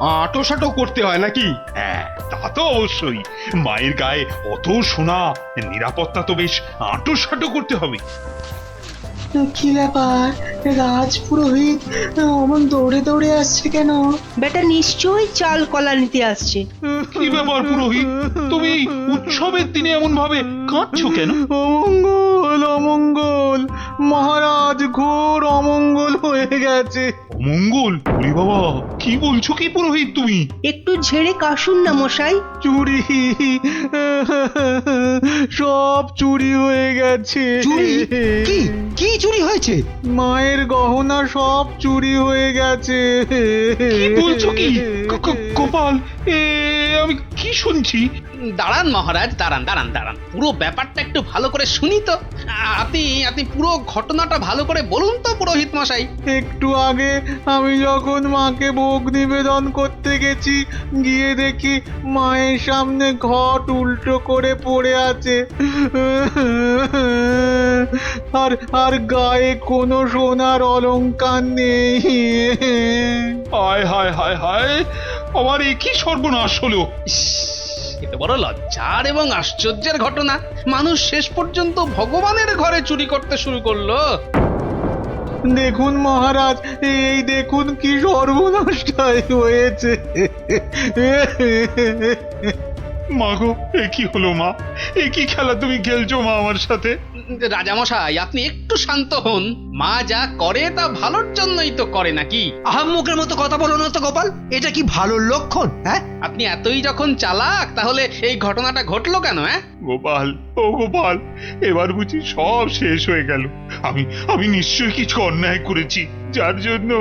আঁটো করতে হয় নাকি? হ্যাঁ, তা তো অবশ্যই। মায়ের গায়ে অত সোনা, নিরাপত্তা তো বেশ আঁটো করতে হবে। কি ব্যাপার, রাজ পুরোহিত অমন দৌড়ে দৌড়ে আসছে কেন? বেটা নিশ্চয়ই চাল কলা নিতে আসছে। কি ব্যাপার পুরোহিত, তুমি এই উৎসবের দিনে এমন ভাবে কাঁদছো কেন? অমঙ্গল অমঙ্গল, মহারাজ ঘোর অমঙ্গল হয়ে গেছে। অমঙ্গল? ওরে বাবা, কি বলছো কি পুরোহিত তুমি? একটু ঝেড়ে কাশুন না মশাই। চুরি, সব চুরি হয়ে গেছে। চুরি? কি কি চুরি হয়েছে? মায়ের গহনা সব চুরি হয়ে গেছে। কি বলছো কি? গোপাল, আমি কি শুনছি? দাঁড়ান মহারাজ, দাঁড়ান, পুরো ব্যাপারটা একটু ভালো করে শুনি তো। আপনি পুরো ঘটনাটা ভালো করে বলুন তো পুরোহিত মশাই। একটু আগে আমি যখন মাকে ভোগ নিবেদন করতে গেছি, গিয়ে দেখি মায়ের সামনে ঘট উল্টো করে পড়ে আছে, আর আর গায়ে কোনো সোনার অলংকার নেই। হায় হায় হায় হায়, আমার এ কি সর্বনাশ হলো! ইস, এত বড় লজ্জার এবং আশ্চর্যের ঘটনা, মানুষ শেষ পর্যন্ত ভগবানের ঘরে চুরি করতে শুরু করলো। দেখুন মহারাজ, এই দেখুন কি সর্বনাশটাই হয়েছে। মা গো, এ কি হলো মা? এ কি খেলা তুমি খেলছো মা আমার সাথে? রাজামশাই, আপনি একটু শান্ত হন। মা যা করে তা ভালোর জন্যই তো করে নাকি? আহাম্মকের মতো কথা বলো না তো গোপাল, এটা কি ভালো লক্ষণ? হ্যাঁ, আপনি এতই যখন চালাক, তাহলে এই ঘটনাটা ঘটলো কেন? গোপাল, ও গোপাল, এবার বুঝি সব শেষ হয়ে গেল। আমি নিশ্চয়ই কিছু অন্যায় করেছি, যার জন্য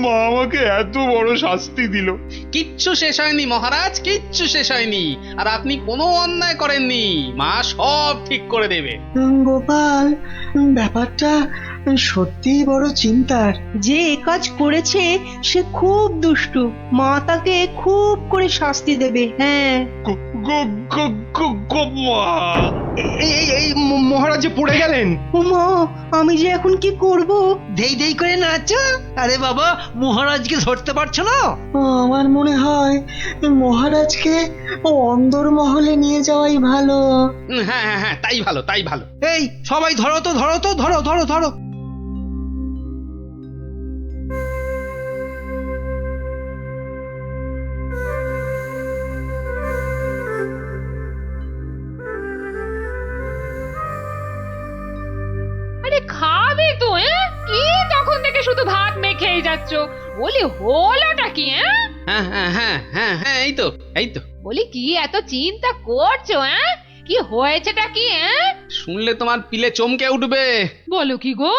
মা আমাকে এত বড় শাস্তি দিল। কিচ্ছু শেষ হয়নি মহারাজ, কিচ্ছু শেষ হয়নি। আর আপনি কোনো অন্যায় করেননি, মা সব ঠিক করে দেবে। গোপাল, ব্যাপারটা সত্যি বড় চিন্তার। যে এ কাজ করেছে সে খুব দুষ্টু, মা তাকে খুব করে শাস্তি দেবে। হ্যাঁ, মা! এই মহারাজ যে পড়ে গেলেন। উমা, আমি যে এখন কি করব? দেই দেই করে নাচো। আরে বাবা, মহারাজকে ধরতে পারছো না? আমার মনে হয় মহারাজকে অন্দরমহলে নিয়ে যাওয়াই ভালো। হ্যাঁ, তাই ভালো। এই সবাই ধরো তো, ধরো। আরে খাবে তো? কি তখন থেকে শুধু ভাত মেখেই যাচ্ছ? বলি হলোটা কি? হ্যাঁ, এই তো বলি কি এত চিন্তা করছো? কি হয়েছেটা কি? শুনলে তোমার পিলে চমকে উঠবে। বলো কি গো?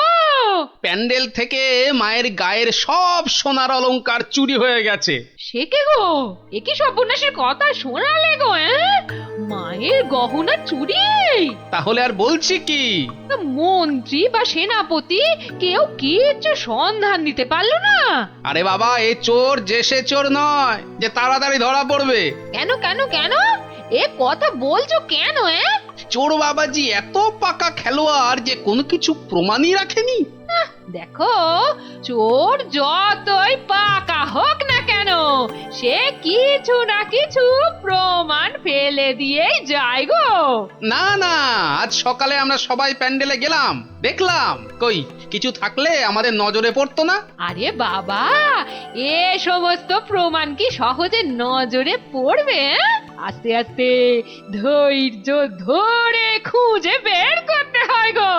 প্যান্ডেল থেকে মায়ের গায়ের সব সোনার অলংকার চুরি হয়ে গেছে। সে কে গো? এ কি সর্বনাশের কথা শোনালে গো? মায়ের গহনা চুরি? তাহলে আর বলছি কি? মন্ত্রী বা সেনাপতি কেউ কিচ্ছু সন্ধান দিতে পারলো না? আরে বাবা, এ চোর যে সে চোর নয় যে তাড়াতাড়ি ধরা পড়বে। কেন এ কথা বলছো কেন? চোর বাবাজি এত পাকা খেলোয়াড় যে কোনো কিছু প্রমাণই রাখেনি। দেখো, চোর যতই পাকা হোক না কেন, সে কিছু না কিছু প্রমাণ ফেলে দিয়েই যায় গো। না, আজ সকালে আমরা সবাই প্যান্ডেলে গেলাম, দেখলাম কই কিছু থাকলে আমাদের নজরে পড়তো না। আরে বাবা, এ সমস্ত প্রমাণ কি সহজে নজরে পড়বে? আস্তে আস্তে ধৈর্য ধরে খুঁজে বের করতে হয় গো।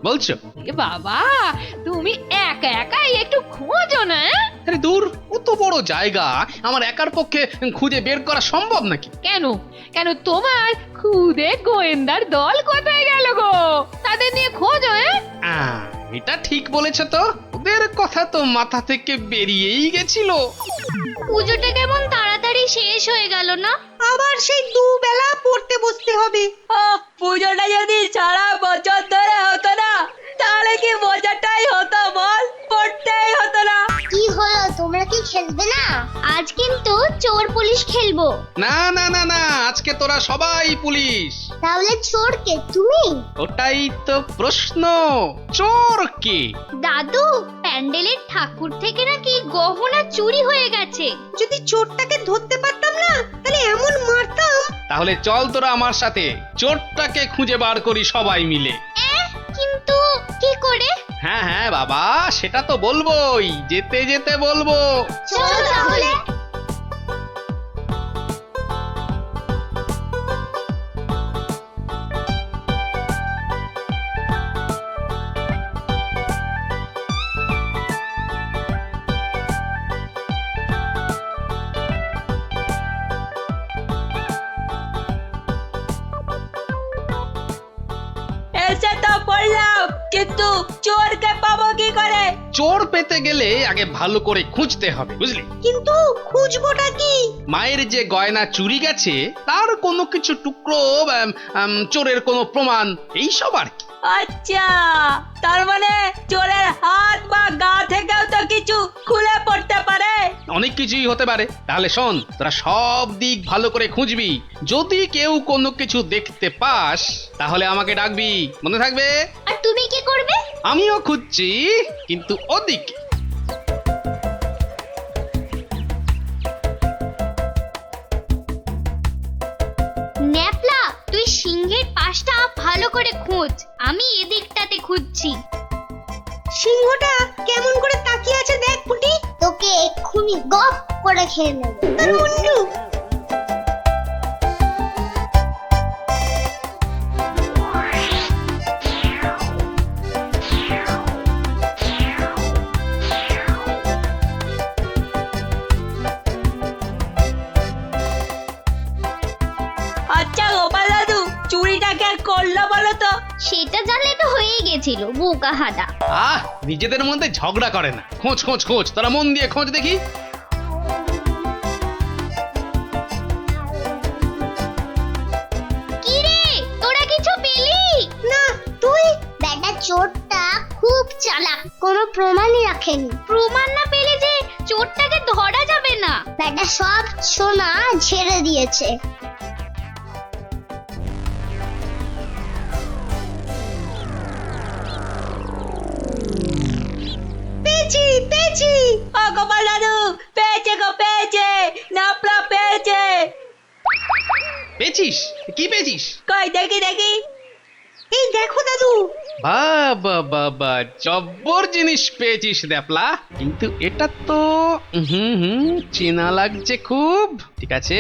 বলছো? এ বাবা, তুমি একাই একটু খোঁজো না। আরে দূর, অত বড় জায়গা আমার একার পক্ষে খুঁজে বের করা সম্ভব নাকি? কেন তোমার খুদে গোয়েন্দার দল কোথায় গেল গো? তাদের নিয়ে খোঁজো। এটা ঠিক বলেছ তো, ওদের কথা তো মাথা থেকে বেরিয়েই গেছিল। পুজোটা কেমন তাড়াতাড়ি শেষ হয়ে গেল না? আবার সেই দুবেলা পড়তে বসতে হবে। পুজোটা যদি সারা বছর ধরে হতো না, তাহলে কি মজাটাই হতো বল? পড়তেই হতো না। কি হলো, তোমরা কি খেলবে না? আজ কিন্তু চোর পুলিশ খেলবো। না না না না, আজকে তোরা সবাই পুলিশ। তাহলে চোর কে, তুমি? ওটাই তো প্রশ্ন, চোর কে? দাদু, প্যান্ডেলের ঠাকুর থেকে নাকি গহনা চুরি হয়ে গেছে। যদি চোরটাকে ধরতে পারতাম না তাহলে এমন মারতাম। তাহলে চল তোরা আমার সাথে চোরটাকে খুঁজে বার করি সবাই মিলে। কিন্তু কি করে? হ্যাঁ হ্যাঁ বাবা, সেটা তো বলবোই, যেতে যেতে বলবো। চলো তাহলে। এসে তো পড়লাম, কিন্তু চোরকে পাবো কি করে? চোর পেতে গেলে আগে ভালো করে খুঁজতে হবে, বুঝলি? কিন্তু খুঁজবোটা কি? মায়ের যে গয়না চুরি গেছে তার কোনো কিছু টুকরো, চোরের কোনো প্রমাণ, এইসব আর কি। আচ্ছা, তার মানে চোরের হাত বা গা থেকেও তো কিছু খুলে পড়তে পারে। অনেক কিছুই হতে পারে। তাহলে শোন, তোরা সব দিক ভালো করে খুঁজবি, যদি কেউ কোনো কিছু দেখতে পাস তাহলে আমাকে ডাকবি, মনে থাকবে? আর তুমি কি করবে? আমিও খুঁজছি, কিন্তু ওদিকে। ন্যাপলা, তুই সিংহের পাশটা ভালো করে খোঁজ, আমি এদিকটাতে খুঁজছি। সিংহটা কেমন করে তাকিয়ে আছে দেখ পুটি। তোকে এক্ষুনি গপ করে খেয়ে নেব। তোর মুন্ডু। আচ্ছা গোপাল দাদু, চুরিটা কে করলো বলো তো? সেটা জানলে তো হয়েই গেছিল, বোকা হাদা। আহ, নিজেদের মধ্যে ঝগড়া করে না, খোঁজ খোঁজ খোঁজ, তোরা মন দিয়ে খোঁজ দেখি। কি রে, তোরা কিছু পেলি? না, তুই? বেটা চোরটা খুব চালাক, কোনো প্রমাণই রাখেনি। প্রমাণ না পেলে যে চোরটাকে ধরা যাবে না। বেটা সব সোনা ঝেড়ে দিয়েছে। পেয়েছি পেয়েছি। ও গোপাল দাদু, পেয়েছে গো, পেয়েছে, নাপলা পেয়েছে। পেয়েছিস? কি পেয়েছিস? কই দেখি দেখি। এই দেখো দাদু। বাবা বাবা, জব্বর জিনিস পেয়েছিস দ্যাপলা, কিন্তু এটা তো চেনা লাগছে খুব। ঠিক আছে,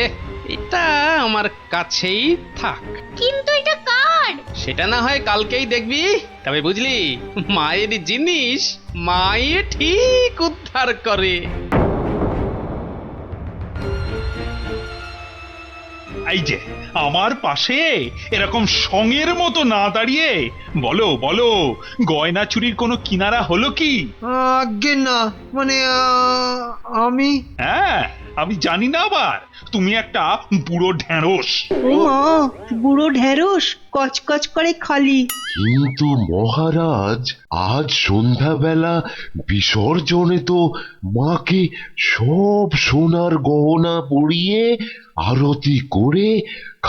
এটা আমার কাছেই থাক। কিন্তু এটা কার? সেটা না হয় কালকেই দেখবি। তবে বুঝলি, মায়ের জিনিস মাই ঠিক উদ্ধার করে। এই যে আমার পাশে এরকম সঙের মতো না দাঁড়িয়ে বলো বলো, গয়না চুরির কোনো কিনারা হলো কি? আজ্ঞে না, মানে আমি। হ্যাঁ, আমি জানি না আবার, তুমি একটা বুড়ো ঢেঁড়স। ও মা, বুড়ো ঢেঁড়স, কচকচ করে খালি। কিন্তু মহারাজ, আজ সন্ধ্যাবেলা বিসর্জনে তো মাকে সব সোনার গহনা পরিয়ে আরতি করে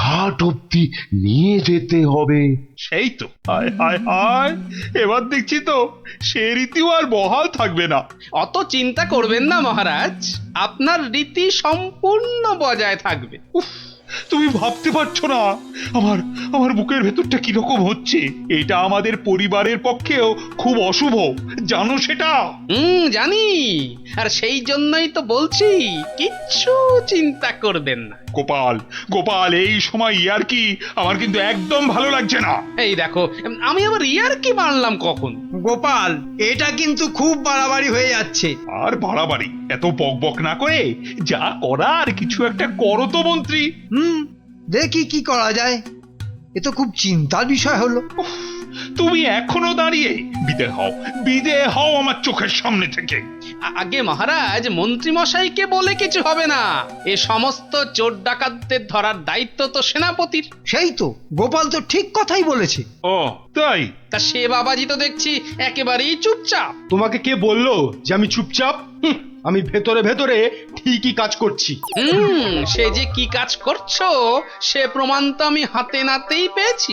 ঘাট অব্দি নিয়ে যেতে হবে। সেই তো, হায় হায় হায়, এবার দেখছি তো সে রীতিও আর বহাল থাকবে না। অত চিন্তা করবেন না মহারাজ, আপনার রীতি সম্পূর্ণ বজায় থাকবে। উফ, তুমি ভাবতে পারছো না আমার আমার বুকের ভেতরটা কিরকম হচ্ছে। এটা আমাদের পরিবারের পক্ষেও খুব অশুভ, জানো সেটা? জানি, আর সেই জন্যই তো বলছি, কিচ্ছু চিন্তা করবেন না। গোপাল গোপাল, এই সময় ইয়ার্কি আমার কিন্তু একদম ভালো লাগছে না। এই দেখো, আমি আবার ইয়ার কি মারলাম কখন? গোপাল, এটা কিন্তু খুব বাড়াবাড়ি হয়ে যাচ্ছে। আর বাড়াবাড়ি এত বকবক না করে যা করার কিছু একটা করো তো মন্ত্রী। দেখি কি করা যায়। এ তো খুব চিন্তার বিষয় হলো। তুমি এখনো দাঁড়িয়ে? বিদে হও আমার চোখের সামনে থেকে। আগে মহারাজ, মন্ত্রী মশাইকে বলে কিছু হবে না, এ সমস্ত চোর ডাকাতদের ধরার দায়িত্ব তো সেনাপতির। সেই তো, গোপাল তো ঠিক কথাই বলেছে। ও তাই? তা সে বাবাজি তো দেখছি একেবারেই চুপচাপ। তোমাকে কে বললো যে আমি চুপচাপ? আমি ভেতরে ভেতরে ঠিকই কাজ করছি। সে যে কি কাজ করছো সে প্রমাণ তো আমি হাতে নাতেই পেয়েছি।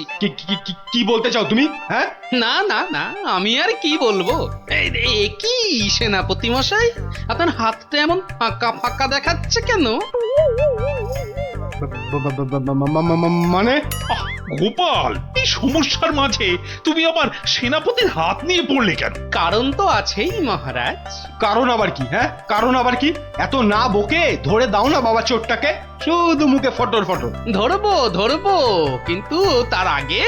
কি বলতে চাও তুমি? হ্যাঁ, না না না, আমি আর কি বলবো। কি সেনাপতি মশাই, আপনার হাতটা এমন ফাঁকা ফাঁকা দেখাচ্ছে কেন? মানে গোপাল, এই সমস্যার মাঝে তুমি আবার সেনাপতির হাত নিয়ে পড়লে কেন? কারণ তো আছেই মহারাজ। কারণ আবার কি? হ্যাঁ, কারণ আবার কি? এত না বকে ধরে দাও না বাবা চোরটাকে, শুধু মুখে ফটর ফটর। ধরবো ধরবো, কিন্তু তার আগে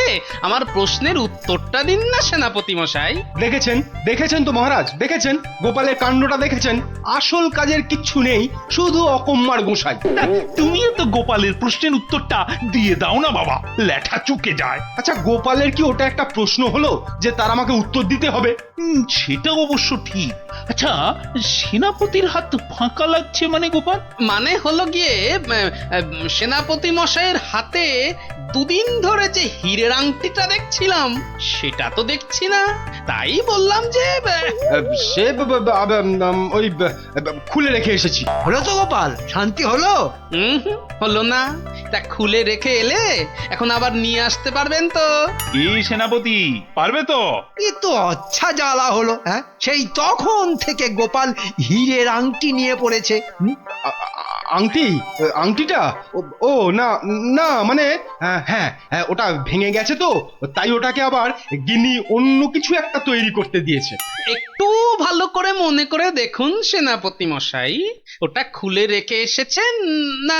আমার প্রশ্নের উত্তরটা দিন না সেনাপতি মশাই। দেখেছেন তো মহারাজ, দেখেছেন গোপালের কাণ্ডটা দেখেছেন। আসল কাজের কিচ্ছু নেই, শুধু অকম্মার গোসাই। তুমিও তো গোপালের প্রশ্নের উত্তরটা দিয়ে দাও না বাবা, লেঠা চুকে যায়। আচ্ছা, গোপালের কি ওটা একটা প্রশ্ন হলো যে তার আমাকে উত্তর দিতে হবে? সেটা অবশ্য ঠিক। আচ্ছা, সেনাপতির হাত ফাঁকা লাগছে মানে গোপাল? মানে হলো গিয়ে সেনাপতি মশাইয়ের হাতে দুদিন ধরে যে হীরের আংটিটা দেখছিলাম সেটা তো দেখছি না, তাই বললাম যে সে ওই খুলে রেখে এসেছি। হলো তো গোপাল, শান্তি হলো? হলো না। তা খুলে রেখে এলে এখন আবার নিয়ে আসতে পারবেন তো? এই সেনাপতি পারবে তো? এ তো আচ্ছা জ্বালা হলো। হ্যাঁ, সেই তখন থেকে গোপাল হীরের আংটি নিয়ে পড়েছে। আংটিটা ও না না, মানে হ্যাঁ, ওটা ভেঙে গেছে তো, তাই ওটাকে আবার গিন্নি অন্য কিছু একটা তৈরি করতে দিয়েছে। একটু ভালো করে মনে করে দেখুন সেনাপতি মশাই, ওটা খুলে রেখে এসেছেন না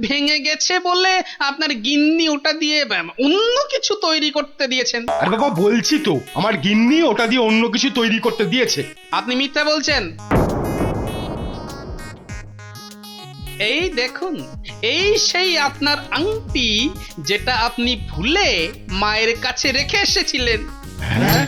ভেঙে গেছে বলে আপনার গিন্নি ওটা দিয়ে অন্য কিছু তৈরি করতে দিয়েছেন? আর বাবা বলছি তো, আমার গিন্নি ওটা দিয়ে অন্য কিছু তৈরি করতে দিয়েছে। আপনি মিথ্যা বলছেন। এই দেখুন, এই সেই আপনার আংটি যেটা আপনি ভুলে মায়ের কাছে রেখে এসেছিলেন। হ্যাঁ,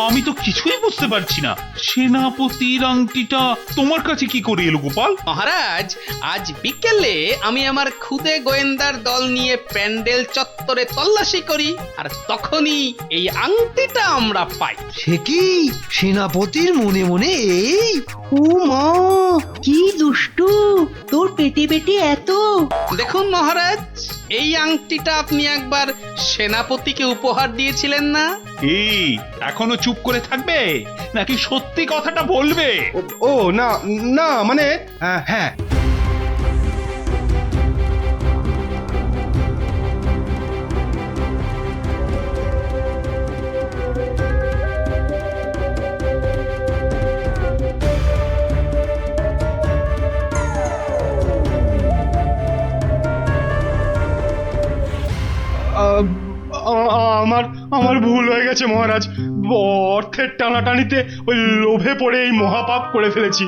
আমি তো কিছুই বুঝতে পারছি না। সেনাপতির আংটিটা তোমার কাছে কি করে এলো গোপাল? মহারাজ, আজ বিকেলে আমি আমার খুদে গোয়েন্দার দল নিয়ে প্যান্ডেল চত্বরে তল্লাশি করি, আর তখনই এই আংটিটা আমরা পাই। সে কি সেনাপতির মনে মনে এই? ও মা, কি দুষ্টু, তোর পেটে পেটে এত। দেখুন মহারাজ, এই আংটিটা আপনি একবার সেনাপতিকে উপহার দিয়েছিলেন না? এই এখনো চুপ করে থাকবে নাকি সত্যি কথাটা বলবে? ও না না, মানে হ্যাঁ, আমার ভুল হয়ে গেছে মহারাজ। অর্থের টানাটানিতে ওই লোভে পড়ে এই মহাপাপ করে ফেলেছি।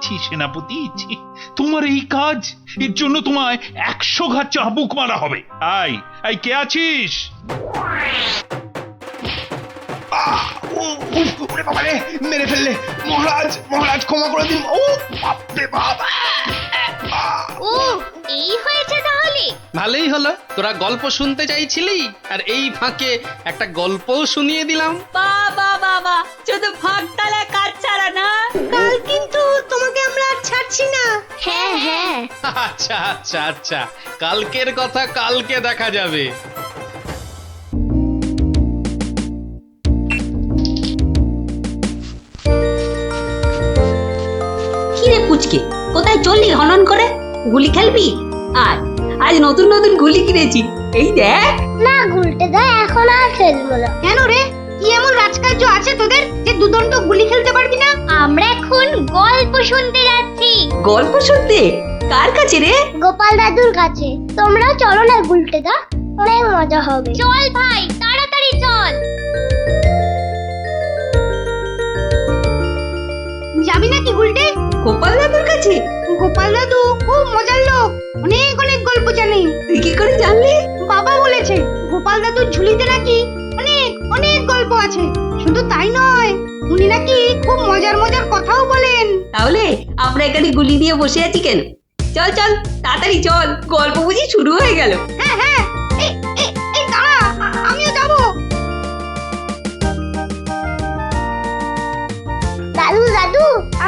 ছি সেনাপতি, ছি। তোমার এই কাজ, এর জন্য তোমায় 100 ঘা চাবুক মারা হবে। আই কে আছিস? মেরে ফেললে মহারাজ, ক্ষমা করে দিন। ও বাপরে বাপ! ও, এই হয়েছে তাহলে। ভালোই হলো, তোরা গল্প শুনতে চাইছিলি আর এই ফাঁকে একটা গল্পও শুনিয়ে দিলাম। বাবা বাবা, শুধু ফাঁক তালে কাজ ছাড়া না। কাল কিন্তু তোমাকে আমরা আর ছাড়ছি না। হ্যাঁ হ্যাঁ, আচ্ছা আচ্ছা আচ্ছা, কালকের কথা কালকে দেখা যাবে। কি রে পুচকে, কোথায় চললি হনন করে? গুলি খেলবি? আজ নতুন নতুন গুলি কিনেছি, এই দেখ। না গুলটে দা, এখন আর খেলবো না। কেন রে, কি এমন রাজকার্য আছে তোদের যে দুদণ্ড গুলি খেলতে পারবি না? আমরা এখন গল্প শুনতে যাচ্ছি। গল্প শুনতে? কার কাছে রে? গোপাল দাদুর কাছে। তোমরাও চলো না গুলটে দা, অনেক মজা হবে। চল ভাই, তাড়াতাড়ি চল। যাবি নাকি গুলটে? গোপাল দাদুর কাছে? গোপাল দাদু খুব মজার লোক, অনেক অনেক গল্প জানে। তুই কি করে জানলি? বাবা বলেছে গোপাল দাদুর ঝুলিতে নাকি অনেক অনেক গল্প আছে। শুধু তাই নয়, উনি নাকি খুব মজার মজার কথাও বলেন। তাহলে আমরা এখানে গুলি নিয়ে বসে আছি কেন? চল চল, তাড়াতাড়ি চল, গল্প বুঝি শুরু হয়ে গেল। হ্যাঁ, এই দাঁড়া, আমিও যাবো।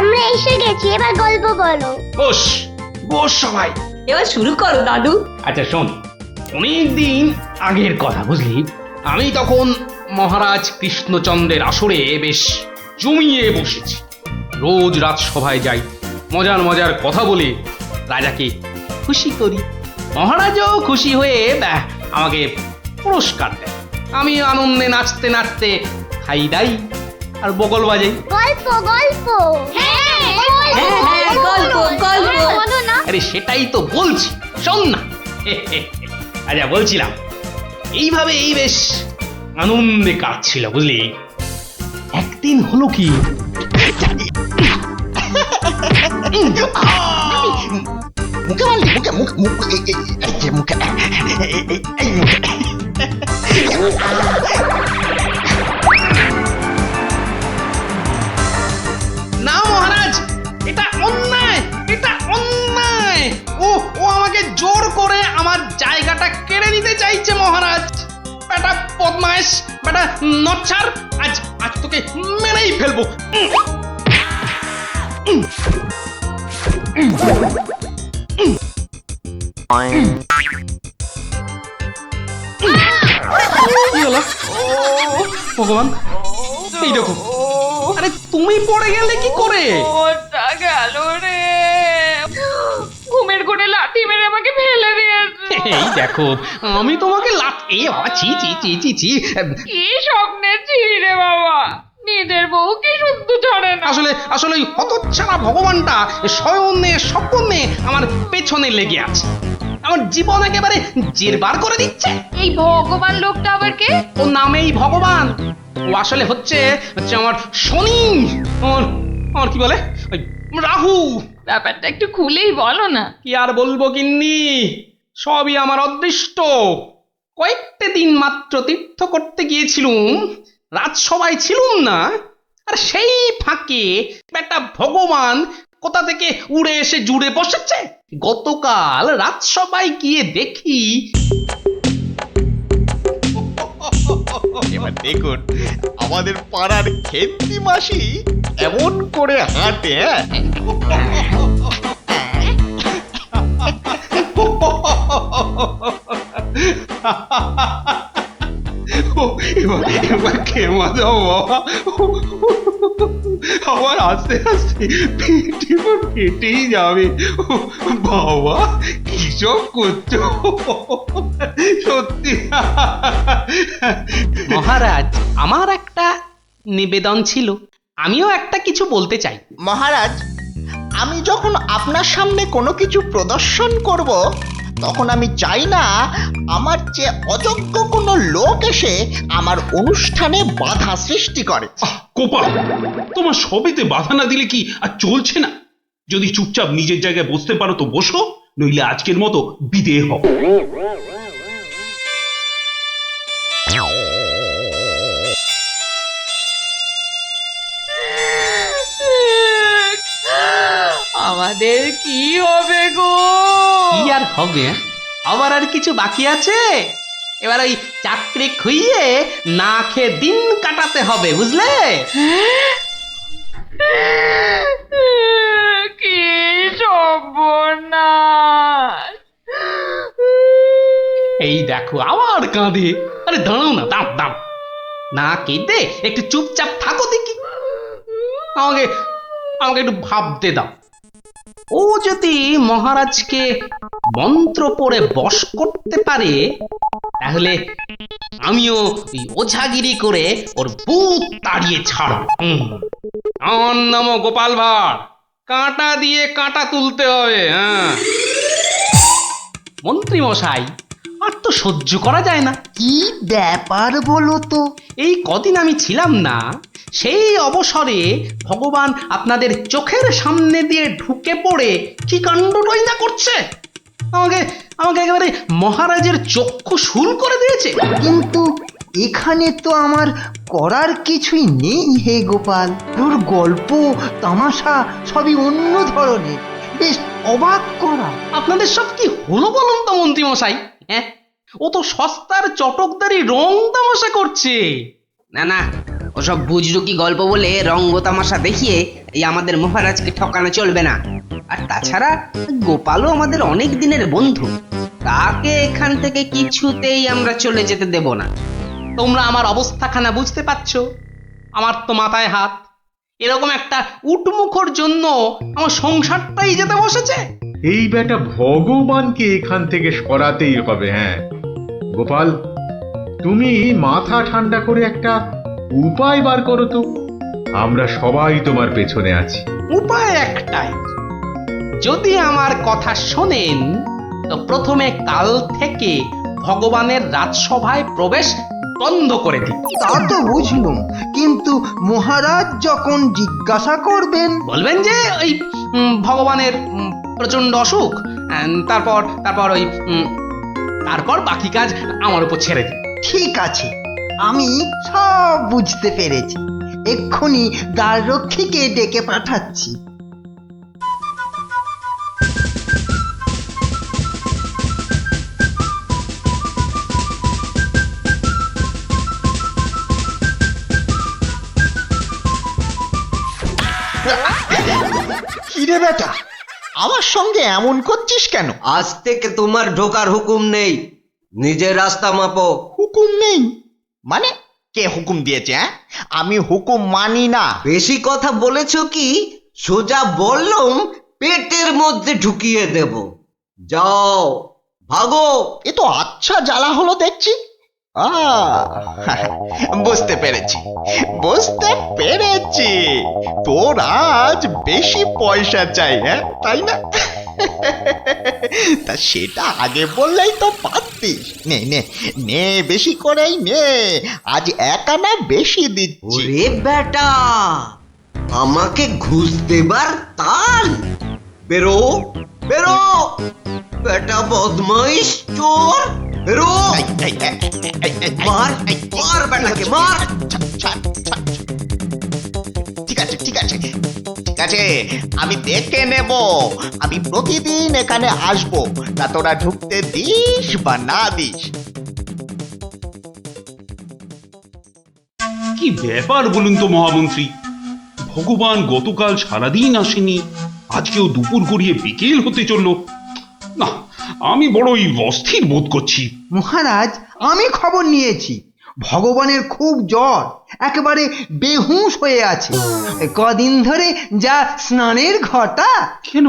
আমরা এসে গেছি, এবার গল্প বলো। বস বস সবাই। এবার শুরু করো দাদু। আচ্ছা শোন, অনেকদিন আগের কথা বুঝলি, আমি তখন মহারাজ কৃষ্ণচন্দ্রের আসরে বেশ জমিয়ে বসেছি। রোজ রাজসভায় যাই, মজার মজার কথা বলে রাজাকে খুশি করি। মহারাজও খুশি হয়ে আমাকে পুরস্কার দেয়। আমি আনন্দে নাচতে নাচতে খাই দাই আর বগল বাজাই। গল্প গল্প। হ্যাঁ গল্প গল্প। বলো না। আরে সেটাই তো বলছি, শোন না। আচ্ছা বলছিলাম, এইভাবেই বেশ আনন্দে কাটছিল বুঝলি। একদিন হলো কি, মুখে মারলি, মুখে মুখে মুখে এই যে মুখে এই মুখে। না মহারাজ, এটা অন্যায়, এটা অন্যায়। ও ও আমাকে জোর করে আমার জায়গাটা কেড়ে নিতে চাইছে মহারাজ। বেটা বদমাইশ, বেটা নচ্ছার, আজ আজ তোকে মেরেই ফেলবো। কি হলো? ভগবান, এই দেখো। আরে তুমি পড়ে গেলে কি করে? ওটা গেল রে, ঘুমের ঘরে লাঠি মেরে আমাকে ফেলে দিয়েছে। এই দেখো, আমি তোমাকে এ বাবা, ছি ছি ছি ছি ছি। কি স্বপ্নে ছিলি রে বাবা, নিজের বউ কি শুদ্ধ ছড়ে না। আসলে আসলে ওই হতচ্ছাড়া ভগবানটা স্বয়নে স্বপ্নে আমার পেছনে লেগে আছে, আমার জীবন একেবারে জেরবার করে দিচ্ছে। এই ভগবান লোকটা আবার কে? ও নামেই ভগবান, ও আসলে হচ্ছে হচ্ছে আমার শনি, আমার কি বলে ওই রাহু। ব্যাপারটা একটু খুলেই বলো না। কি আর বলবো গিন্নি, সবই আমার অদৃষ্ট। কয়েকটা দিন মাত্র তীর্থ করতে গিয়েছিলুম, রাজসভায় ছিলুম না, আর সেই ফাঁকে একটা ভগবান কোথা থেকে উড়ে এসে জুড়ে বসেছে। গতকাল রাজসভায় গিয়ে দেখি, এবার দেখুন আমাদের পাড়ার খেন্তি মাসি এমন করে হাঁটে। এবার এবার খেমা দাও বাবা, আমার আস্তে আস্তে পেটে কেটেই যাবে। বাবা কি সব করছো সত্যি। মহারাজ আমার একটা নিবেদন ছিল, আমিও একটা কিছু বলতে চাই। মহারাজ, আমি যখন আপনার সামনে কোনো কিছু প্রদর্শন করব, তখন আমি চাই না আমার যে অযোগ্য কোনো লোক এসে আমার অনুষ্ঠানে বাধা সৃষ্টি করে। কোপাল, তোমার সবেতে বাধা না দিলে কি আর চলছে না? যদি চুপচাপ নিজের জায়গায় বসতে পারো তো বসো, নইলে আজকের মতো বিদেয় হও। আমাদের কি হবে গো? কি আর হবে, আবার আর কিছু বাকি আছে? এবার ওই চাকরি খুইয়ে না খেয়ে দিন কাটাতে হবে, বুঝলে? কি সর্বনাশ! এই দেখো আবার কাঁদে। আরে দাঁড়াও না, দাঁড়াও দাঁড়াও, না কেঁদে একটু চুপচাপ থাকো দেখি। আমাকে আমাকে একটু ভাবতে দাও। ও যদি মহারাজকে মন্ত্র পড়ে বশ করতে পারে, তাহলে আমিও ওই ওঝাগিরি করে ওর ভূত তাড়িয়ে ছাড়ব। আমার নামও গোপাল ভাঁড়, কাঁটা দিয়ে কাঁটা তুলতে হবে। হ্যাঁ মন্ত্রী মশাই, আর তো সহ্য করা যায় না। কি ব্যাপার বলো তো? এই কদিন আমি ছিলাম না, সেই অবসরে ভগবান আপনাদের চোখের সামনে দিয়ে ঢুকে পড়ে কি কাণ্ডটাই না করছে। আমাকে আমাকে একেবারে মহারাজের চক্ষু শুল করে দিয়েছে। কিন্তু এখানে তো আমার করার কিছুই নেই হে গোপাল। ওর গল্প তামাশা সবই অন্য ধরনের, বেশ অবাক করা। আপনাদের সব কি হলো বলুন তো মন্ত্রী মশাই? হ্যাঁ, ও তো সস্তার চটকদারি রং তামাশা করছে। না না, ওসব বুজরুকি গল্প বলে রঙ্গ তামাশা দেখিয়ে এই আমাদের মহারাজকে ঠকানো চলবে না। আর তাছাড়া গোপালও আমাদের অনেক দিনের বন্ধু, তাকে এখান থেকে কিছুতেই আমরা চলে যেতে দেব না। তোমরা আমার অবস্থাখানা বুঝতে পারছো? আমার তো মাথায় হাত। এরকম একটা উটমুখর জন্য আমার সংসারটাই যেতে বসেছে। এই বেটা ভগবানকে এখান থেকে সরাতেই হবে। হ্যাঁ গোপাল, তুমি মাথা ঠান্ডা করে একটা উপায় বার করো তো, আমরা সবাই তোমার পেছনে আছি। উপায় একটাই, যদি আমার কথা শোনেন তো প্রথমে কাল থেকে ভগবানের রাজসভায় প্রবেশ বন্ধ করে দিন। তা তো বুঝলুম, কিন্তু মহারাজ যখন জিজ্ঞাসা করবেন, বলবেন যে ওই ভগবানের প্রচন্ড অসুখ, তারপর তারপর ওই তারপর বাকি কাজ আমার উপর ছেড়ে দিন। ঠিক আছে, আমি সব বুঝতে পেরেছি। এক্ষুনি দ্বাররক্ষীকে ডেকে পাঠাচ্ছি। কিরে বেটা, আমার সঙ্গে এমন করছিস কেন? আজ থেকে তোমার ঢোকার হুকুম নেই, নিজের রাস্তা মাপো। হুকুম নেই মানে? কে হুকুম দিয়েছে? আমি হুকুম মানি না। বেশি কথা বলেছ কি? সোজা বললুম পেটের মধ্যে ঢুকিয়ে দেব। যাও ভাগো। এ তো আচ্ছা জ্বালা হলো দেখছি। বুঝতে পেরেছি, বুঝতে পেরেছি। তোর আজ বেশি পয়সা চাই, হ্যাঁ তাই না? তা সেটা আগে বললেই তো পারতিস। নে নে নে, বেশি করেই নে, আজ 1 আনা বেশি দিচ্ছি। ওরে বেটা, আমাকে ঘুষ দেবার তাল? বেরো বেরো বেটা, বদমাইশ চোর, বেরো। মার মার বেটাকে, মার। ঠিক আছে ঠিক আছে ঠিক আছে, আমি দেখে নেব। আমি প্রতিদিন এখানে আসবো, তা তোরা ঢুকতে দিস বা না দিস। কি ব্যাপার বলুন তো মহামন্ত্রী? ভগবান গতকাল সারাদিন আসেনি, আজকেও দুপুর গড়িয়ে বিকেল হতে চললো। না, আমি বড়ই অস্থির বোধ করছি। মহারাজ, আমি খবর নিয়েছি, ভগবানের খুব জ্বর, একেবারে বেহুঁশ হয়ে আছে। কদিন ধরে যা স্নানের ঘটা। কেন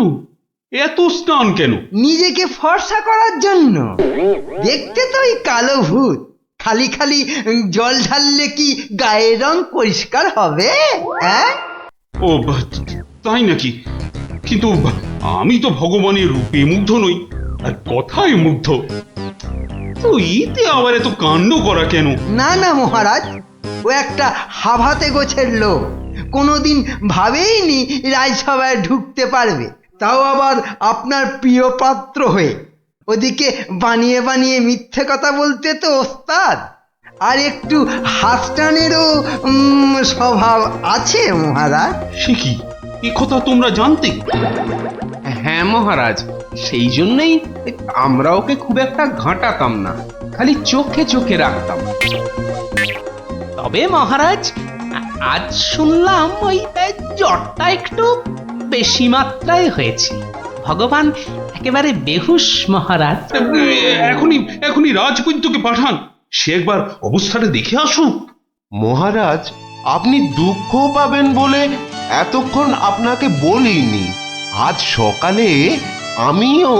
এত স্নান কেন? নিজেকে ফর্সা করার জন্য। দেখতে তো ওই কালো ভূত, খালি খালি জল ঢাললে কি গায়ের রং পরিষ্কার হবে? ও তাই নাকি? কিন্তু আমি তো ভগবানের রূপে মুগ্ধ নই, আর কথায় মুগ্ধ। তো এতে আবার এত কাণ্ড করা কেন? না না মহারাজ, ও একটা হাভাতে গোছের লোক, কোনোদিন ভাবেইনি রাজসভায় ঢুকতে পারবে, তাও আবার আপনার প্রিয় পাত্র হয়ে। ওদিকে বানিয়ে বানিয়ে মিথ্যে কথা বলতে তো ওস্তাদ, আর একটু হাসটানেরও স্বভাব আছে মহারাজ। সে কি, এ কথা তোমরা জানতে? হ্যাঁ মহারাজ, সেই জন্যই আমরা ওকে খুব একটা ঘাঁটাতাম না, খালি চোখে চোখে রাখতাম। তবে মহারাজ, আজ শুনলাম ওই জ্বরটা একটু বেশি মাত্রায় হয়েছে। ভগবান একেবারে বেহুশ মহারাজ। এখনই এখনই রাজবৈদ্যকে পাঠান, সে একবার অবস্থাটা দেখে আসুক। মহারাজ, আপনি দুঃখ পাবেন বলে এতক্ষণ আপনাকে বলিনি। আজ সকালে আমিও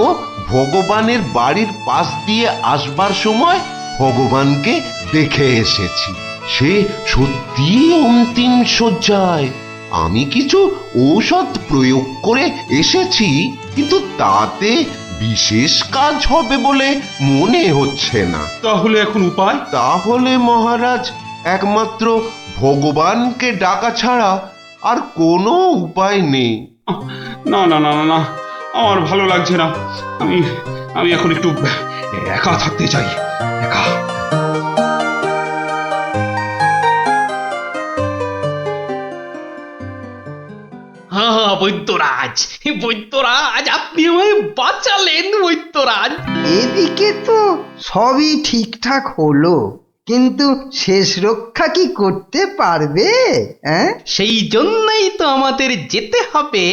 ভগবানের বাড়ির পাশ দিয়ে আসবার সময় ভগবানকে দেখে এসেছি। সে সত্যি অন্তিম শয্যায়। আমি কিছু ঔষধ প্রয়োগ করে এসেছি, কিন্তু তাতে বিশেষ কাজ হবে বলে মনে হচ্ছে না। তাহলে এখন উপায়? তাহলে মহারাজ, একমাত্র ভগবানকে ডাকা ছাড়া আর কোনো উপায় নেই। না না না না, আমার ভালো লাগছে না। আমি আমি এখন একটু একা থাকতে চাই, একা। হ্যাঁ বৈদ্যরাজ, বৈদ্যরাজ, আপনি আমায় বাঁচালেন বৈদ্যরাজ। এদিকে তো সবই ঠিকঠাক হলো, কিন্তু শেষ রক্ষা কি করতে পারবে? হ্যাঁ, সেই জন্যই তো আমাদের যেতে হবে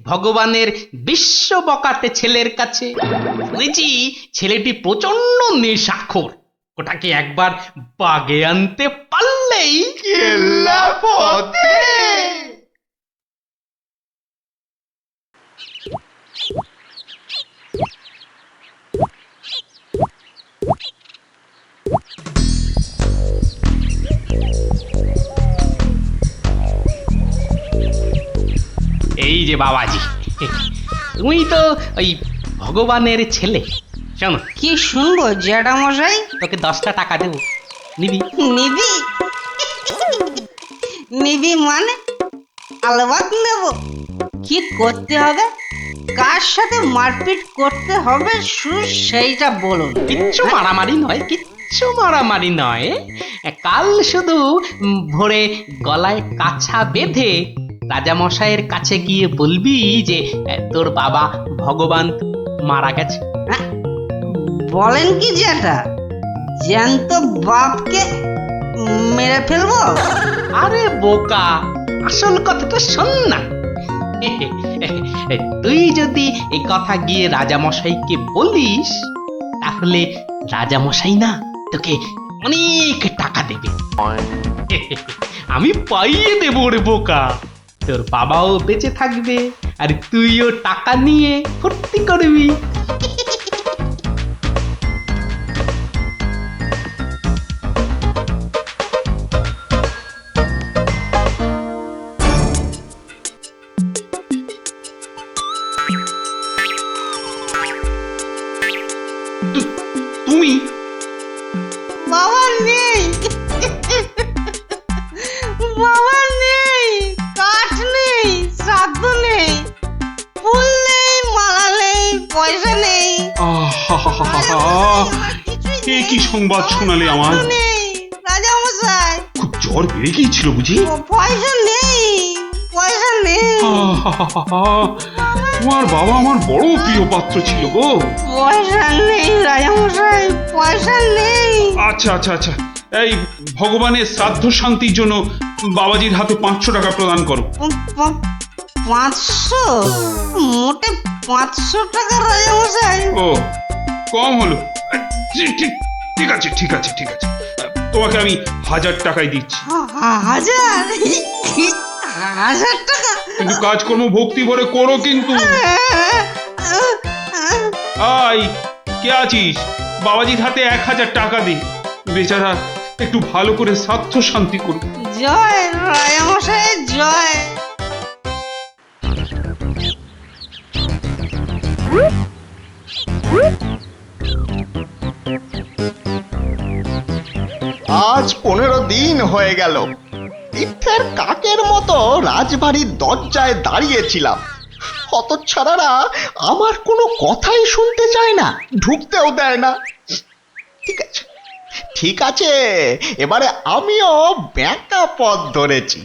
ভগবানের বিশ্ব বকাটে ছেলের কাছে। শুনেছি ছেলেটি প্রচন্ড নেশাখোর, ওটাকে একবার বাগে আনতে পারলেই কেল্লা ফতে। এই যে বাবাজি, তুমি তো ওই ভগবানের ছেলে। শোনো, কি শুনবো জ্যাঠামশাই? তোকে 10টা টাকা দেবো, নিবি? নিবি? নিবি মানে? আলবাত নেব। কি করতে হবে? কার সাথে মারপিট করতে হবে সেইটা বলুন। কিচ্ছু মারামারি নয়, কিচ্ছু মারামারি নয়। কাল শুধু ভোরে গলায় কাছা বেঁধে রাজামশাইয়ের কাছে গিয়ে বলবি যে তোর বাবা ভগবান মারা গেছে। বলেন কি জ্যাঠা? জ্যান্ত বাপকে মেরে ফেলবো? আরে বোকা, আসল কথাটা শোন না। তুই যদি এই কথা গিয়ে রাজামশাইকে বলিস, তাহলে রাজামশাই না তোকে অনেক টাকা দেবে। আমি পাইয়ে দেবো রে বোকা। তোর বাবাও বেঁচে থাকবে আর তুইও টাকা নিয়ে ফুর্তি করবি। তুমি বাবা নেই, বাবা নেই, কাঠ নেই, শ্রাদ্ধ নেই, ফুল নেই, মালা নেই, পয়সা নেই, এ কি সংবাদ শোনালে আমার? নেই রাজামশাই। খুব জ্বর বেড়ে গিয়েছিল বুঝি? পয়সা নেই, পয়সা নেই, তোমার বাবা আমার বড় প্রিয় পাত্র ছিল গো। পয়সা নেই রাজামশাই, পয়সা নেই। আচ্ছা আচ্ছা আচ্ছা, এই ভগবানের শ্রাদ্ধ শান্তির জন্য বাবাজির হাতে 500 টাকা প্রদান করো। 500? মোটে 500 টাকা রাজামশাই? ও, কম হলো। ঠিক আছে ঠিক আছে ঠিক আছে, তোমাকে আমি 1000 টাকাই দিচ্ছি। 1000 টাকা? কিন্তু কাজকর্ম ভক্তি ভরে করো কিন্তু। আই, কে আছিস? বাবাজির হাতে 1000 টাকা দে, বেচারা একটু ভালো করে শ্রাদ্ধ শান্তি করুক। জয় রাজামশাই জয়। আজ 15 দিন হয়ে গেল তীর্থের কাকের মতো রাজবাড়ির দরজায় দাঁড়িয়েছিলাম। হতচ্ছাড়ারা আমার কোনো কথাই শুনতে চায় না, ঢুকতেও দেয় না। ঠিক আছে ঠিক আছে, এবারে আমিও ব্যাকা পথ ধরেছি।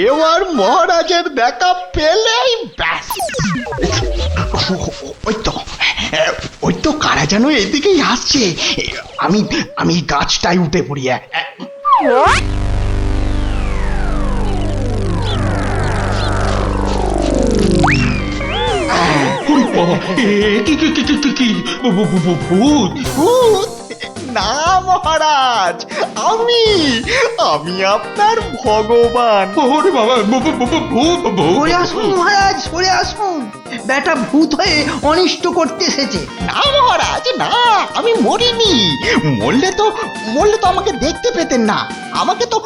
এবার মহারাজের দেখা পেলেই ব্যাস। ওই তো কারা যেন এদিকেই আসছে। আমি গাছটায় উঠে পড়ি। ভূত? না মহারাজ, আমি আপনার ভগবান। ওরে বাবা, ভূত! সরে আসুন মহারাজ, সরে আসুন। বেটা ভূত হয়ে অনিষ্ট করতে এসেছে। না মহারাজ না, আমি মরিনি। মরলে তো আমাকে দেখতে পেতেন না। আমাকে তো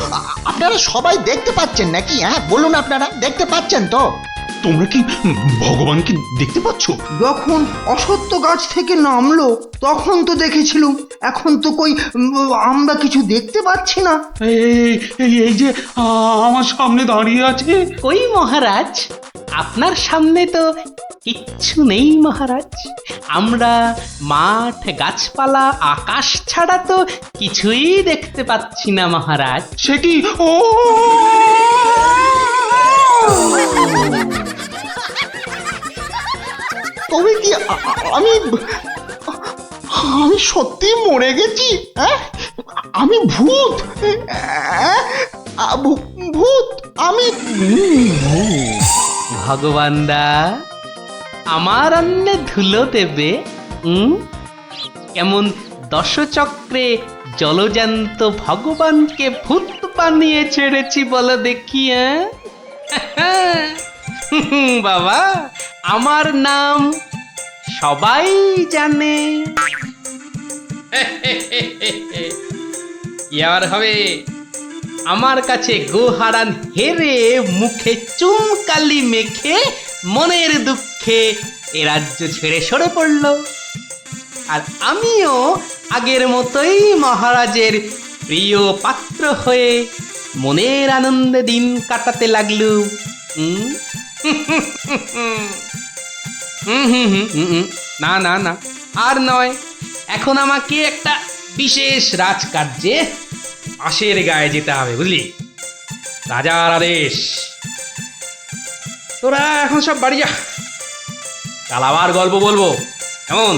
আপনারা সবাই দেখতে পাচ্ছেন নাকি? হ্যাঁ বলুন, আপনারা দেখতে পাচ্ছেন তো? তোমরা কি ভগবানকে দেখতে পাচ্ছ? যখন অসত্য গাছ থেকে নামলো তখন তো দেখেছিলুম, এখন তো কই আমরা কিছু দেখতে পাচ্ছি না। এই যে আমার সামনে দাঁড়িয়ে আছে। কই মহারাজ, আপনার সামনে তো কিচ্ছু নেই মহারাজ। আমরা মাঠ, গাছপালা, আকাশ ছাড়া তো কিছুই দেখতে পাচ্ছি না মহারাজ। সে কি? ও তবে কি আমি সত্যি মরে গেছি? হ্যাঁ, আমি ভূত ভূত আমি ভগবান দা আমার অন্নে ধুলো দেবে কেমন দশচক্রে জলজান্ত ভগবানকে ভূত বানিয়ে ছেড়েছি বলো দেখি বাবা আমার নাম সবাই জানে কি আর হবে আমার কাছে গোহারান হেরে মুখে চুনকালি মেখে মনের দুঃখে এ রাজ্য ছেড়ে সরে পড়ল আর আমিও আগের মতোই মহারাজের প্রিয় পাত্র হয়ে মনের আনন্দে দিন কাটাতে লাগলুম না না না আর নয় এখন আমাকে একটা বিশেষ রাজকার্যে আশের গায়ে যেতে হবে বুঝলি রাজার আদেশ তোরা এখন সব বাড়ি যা কাল আবার গল্প বলবো কেমন